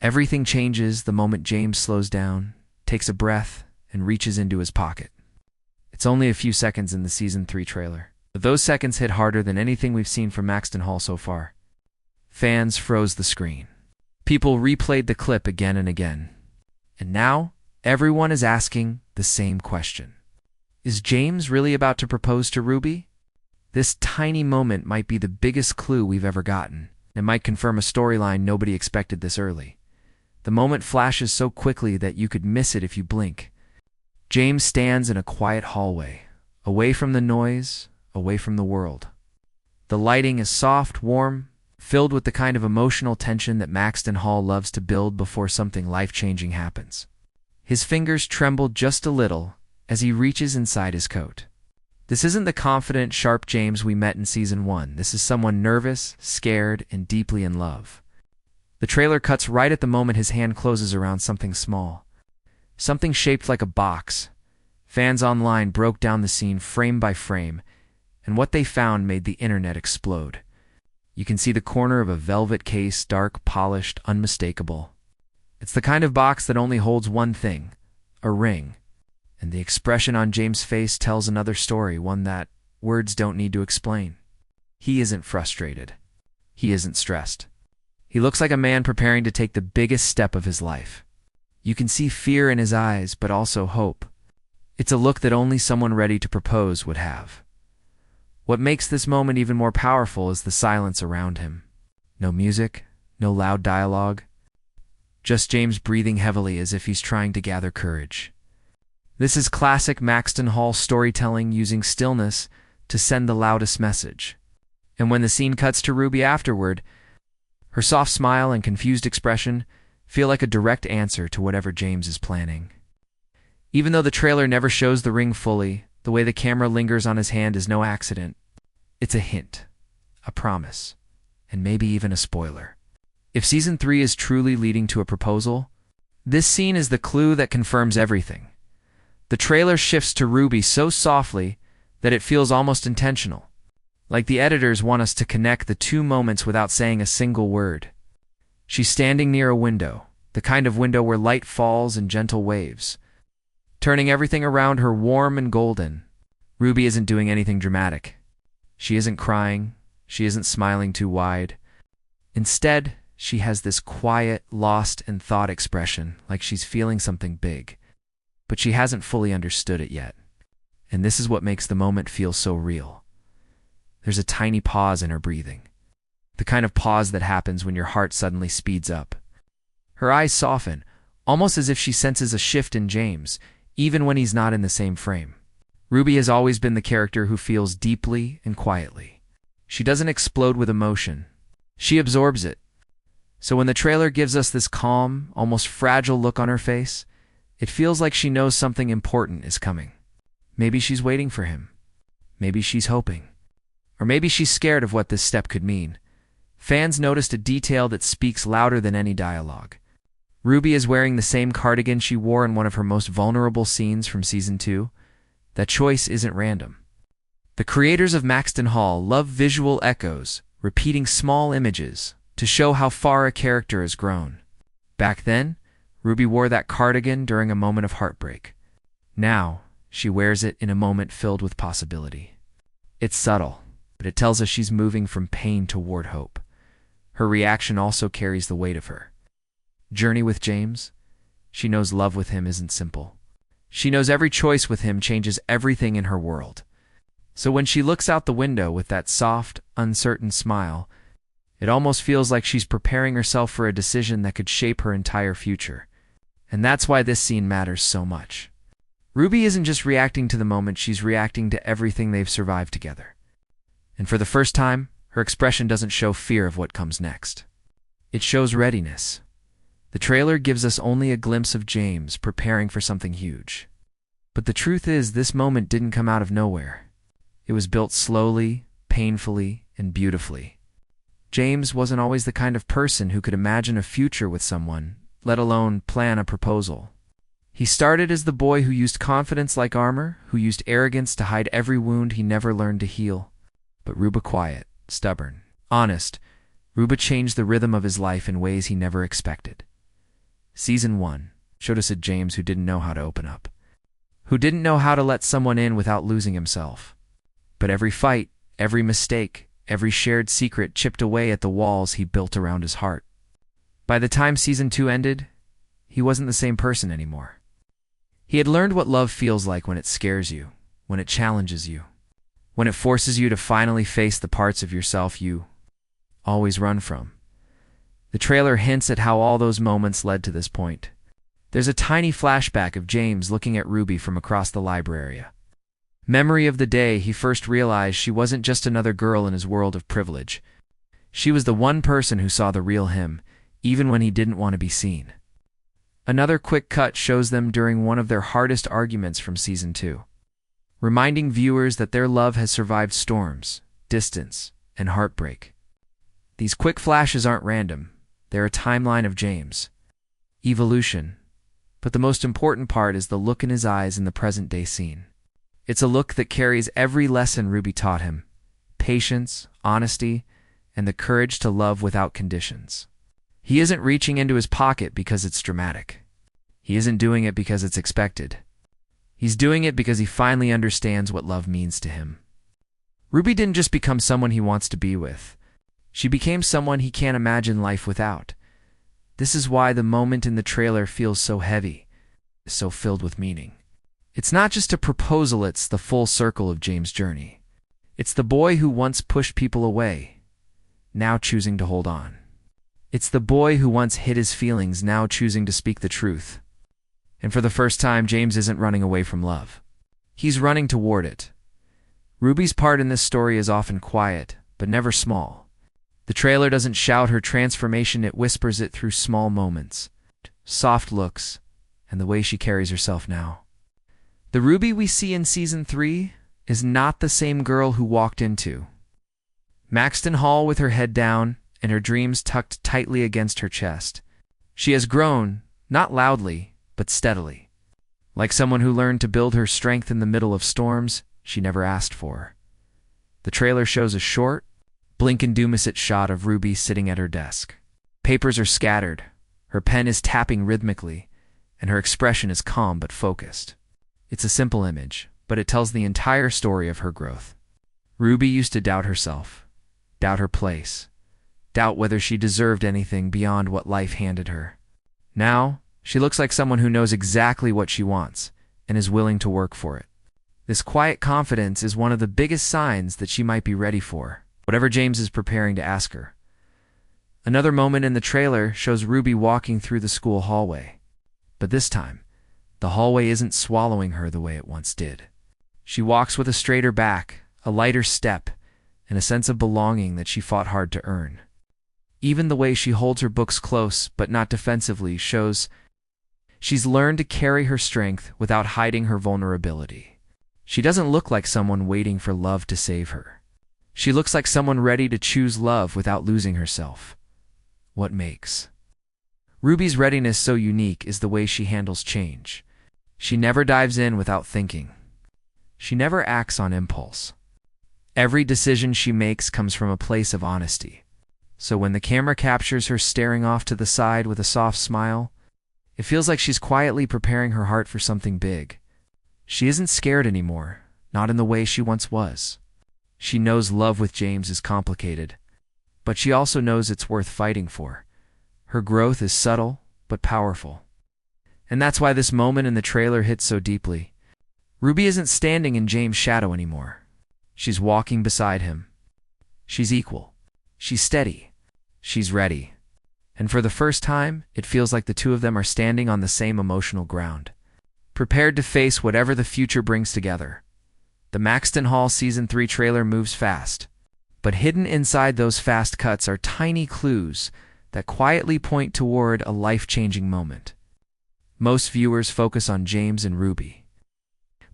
Everything changes the moment James slows down, takes a breath, and reaches into his pocket. It's only a few seconds in the Season 3 trailer, but those seconds hit harder than anything we've seen from Maxton Hall so far. Fans froze the screen. People replayed the clip again and again. And now, everyone is asking the same question. Is James really about to propose to Ruby? This tiny moment might be the biggest clue we've ever gotten. It might confirm a storyline nobody expected this early. The moment flashes so quickly that you could miss it if you blink. James stands in a quiet hallway, away from the noise, away from the world. The lighting is soft, warm, filled with the kind of emotional tension that Maxton Hall loves to build before something life-changing happens. His fingers tremble just a little as he reaches inside his coat. This isn't the confident, sharp James we met in Season 1. This is someone nervous, scared, and deeply in love. The trailer cuts right at the moment his hand closes around something small. Something shaped like a box. Fans online broke down the scene frame by frame, and what they found made the internet explode. You can see the corner of a velvet case, dark, polished, unmistakable. It's the kind of box that only holds one thing, a ring. And the expression on James' face tells another story, one that words don't need to explain. He isn't frustrated. He isn't stressed. He looks like a man preparing to take the biggest step of his life. You can see fear in his eyes, but also hope. It's a look that only someone ready to propose would have. What makes this moment even more powerful is the silence around him. No music, no loud dialogue. Just James breathing heavily as if he's trying to gather courage. This is classic Maxton Hall storytelling, using stillness to send the loudest message. And when the scene cuts to Ruby afterward, her soft smile and confused expression feel like a direct answer to whatever James is planning. Even though the trailer never shows the ring fully, the way the camera lingers on his hand is no accident. It's a hint, a promise, and maybe even a spoiler. If Season 3 is truly leading to a proposal, this scene is the clue that confirms everything. The trailer shifts to Ruby so softly that it feels almost intentional, like the editors want us to connect the two moments without saying a single word. She's standing near a window, the kind of window where light falls in gentle waves, turning everything around her warm and golden. Ruby isn't doing anything dramatic. She isn't crying. She isn't smiling too wide. Instead, she has this quiet, lost in thought expression, like she's feeling something big. But she hasn't fully understood it yet. And this is what makes the moment feel so real. There's a tiny pause in her breathing. The kind of pause that happens when your heart suddenly speeds up. Her eyes soften, almost as if she senses a shift in James, even when he's not in the same frame. Ruby has always been the character who feels deeply and quietly. She doesn't explode with emotion. She absorbs it. So when the trailer gives us this calm, almost fragile look on her face, it feels like she knows something important is coming. Maybe she's waiting for him. Maybe she's hoping. Or maybe she's scared of what this step could mean. Fans noticed a detail that speaks louder than any dialogue. Ruby is wearing the same cardigan she wore in one of her most vulnerable scenes from Season 2. That choice isn't random. The creators of Maxton Hall love visual echoes, repeating small images to show how far a character has grown. Back then, Ruby wore that cardigan during a moment of heartbreak. Now, she wears it in a moment filled with possibility. It's subtle, but it tells us she's moving from pain toward hope. Her reaction also carries the weight of her journey with James. She knows love with him isn't simple. She knows every choice with him changes everything in her world. So when she looks out the window with that soft, uncertain smile, it almost feels like she's preparing herself for a decision that could shape her entire future. And that's why this scene matters so much. Ruby isn't just reacting to the moment, she's reacting to everything they've survived together. And for the first time, her expression doesn't show fear of what comes next. It shows readiness. The trailer gives us only a glimpse of James preparing for something huge. But the truth is, this moment didn't come out of nowhere. It was built slowly, painfully, and beautifully. James wasn't always the kind of person who could imagine a future with someone, let alone plan a proposal. He started as the boy who used confidence like armor, who used arrogance to hide every wound he never learned to heal. But Ruba quiet, stubborn, honest, Ruba changed the rhythm of his life in ways he never expected. Season 1 showed us a James who didn't know how to open up, who didn't know how to let someone in without losing himself. But every fight, every mistake, every shared secret chipped away at the walls he built around his heart. By the time Season 2 ended, he wasn't the same person anymore. He had learned what love feels like when it scares you, when it challenges you, when it forces you to finally face the parts of yourself you always run from. The trailer hints at how all those moments led to this point. There's a tiny flashback of James looking at Ruby from across the library. Memory of the day he first realized she wasn't just another girl in his world of privilege. She was the one person who saw the real him, even when he didn't want to be seen. Another quick cut shows them during one of their hardest arguments from Season 2, reminding viewers that their love has survived storms, distance, and heartbreak. These quick flashes aren't random. They're a timeline of James' evolution. But the most important part is the look in his eyes in the present-day scene. It's a look that carries every lesson Ruby taught him: patience, honesty, and the courage to love without conditions. He isn't reaching into his pocket because it's dramatic. He isn't doing it because it's expected. He's doing it because he finally understands what love means to him. Ruby didn't just become someone he wants to be with. She became someone he can't imagine life without. This is why the moment in the trailer feels so heavy, so filled with meaning. It's not just a proposal, it's the full circle of James' journey. It's the boy who once pushed people away, now choosing to hold on. It's the boy who once hid his feelings, now choosing to speak the truth. And for the first time, James isn't running away from love. He's running toward it. Ruby's part in this story is often quiet, but never small. The trailer doesn't shout her transformation, it whispers it through small moments, soft looks, and the way she carries herself now. The Ruby we see in Season 3 is not the same girl who walked into Maxton Hall with her head down and her dreams tucked tightly against her chest. She has grown, not loudly, but steadily. Like someone who learned to build her strength in the middle of storms she never asked for. The trailer shows a short, blink-and-do-miss-it shot of Ruby sitting at her desk. Papers are scattered, her pen is tapping rhythmically, and her expression is calm but focused. It's a simple image, but it tells the entire story of her growth. Ruby used to doubt herself, doubt her place, doubt whether she deserved anything beyond what life handed her. Now, she looks like someone who knows exactly what she wants and is willing to work for it. This quiet confidence is one of the biggest signs that she might be ready for whatever James is preparing to ask her. Another moment in the trailer shows Ruby walking through the school hallway. But this time, the hallway isn't swallowing her the way it once did. She walks with a straighter back, a lighter step, and a sense of belonging that she fought hard to earn. Even the way she holds her books close, but not defensively, shows she's learned to carry her strength without hiding her vulnerability. She doesn't look like someone waiting for love to save her. She looks like someone ready to choose love without losing herself. What makes Ruby's readiness so unique is the way she handles change. She never dives in without thinking. She never acts on impulse. Every decision she makes comes from a place of honesty. So when the camera captures her staring off to the side with a soft smile, it feels like she's quietly preparing her heart for something big. She isn't scared anymore, not in the way she once was. She knows love with James is complicated, but she also knows it's worth fighting for. Her growth is subtle, but powerful. And that's why this moment in the trailer hits so deeply. Ruby isn't standing in James' shadow anymore. She's walking beside him. She's equal. She's steady. She's ready. And for the first time, it feels like the two of them are standing on the same emotional ground, prepared to face whatever the future brings together. The Maxton Hall Season 3 trailer moves fast, but hidden inside those fast cuts are tiny clues that quietly point toward a life-changing moment. Most viewers focus on James and Ruby,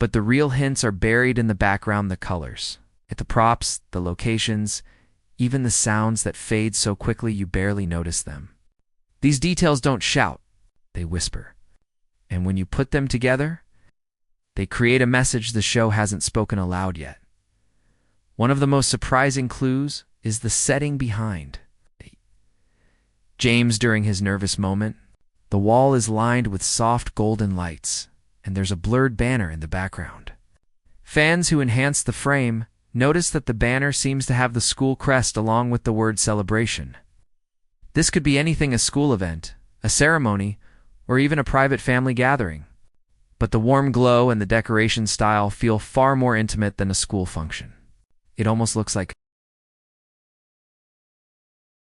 but the real hints are buried in the background, the colors, the props, the locations, even the sounds that fade so quickly you barely notice them. These details don't shout, they whisper. And when you put them together, they create a message the show hasn't spoken aloud yet. One of the most surprising clues is the setting behind James during his nervous moment. The wall is lined with soft golden lights, and there's a blurred banner in the background. Fans who enhance the frame notice that the banner seems to have the school crest along with the word celebration. This could be anything: a school event, a ceremony, or even a private family gathering. But the warm glow and the decoration style feel far more intimate than a school function. It almost looks like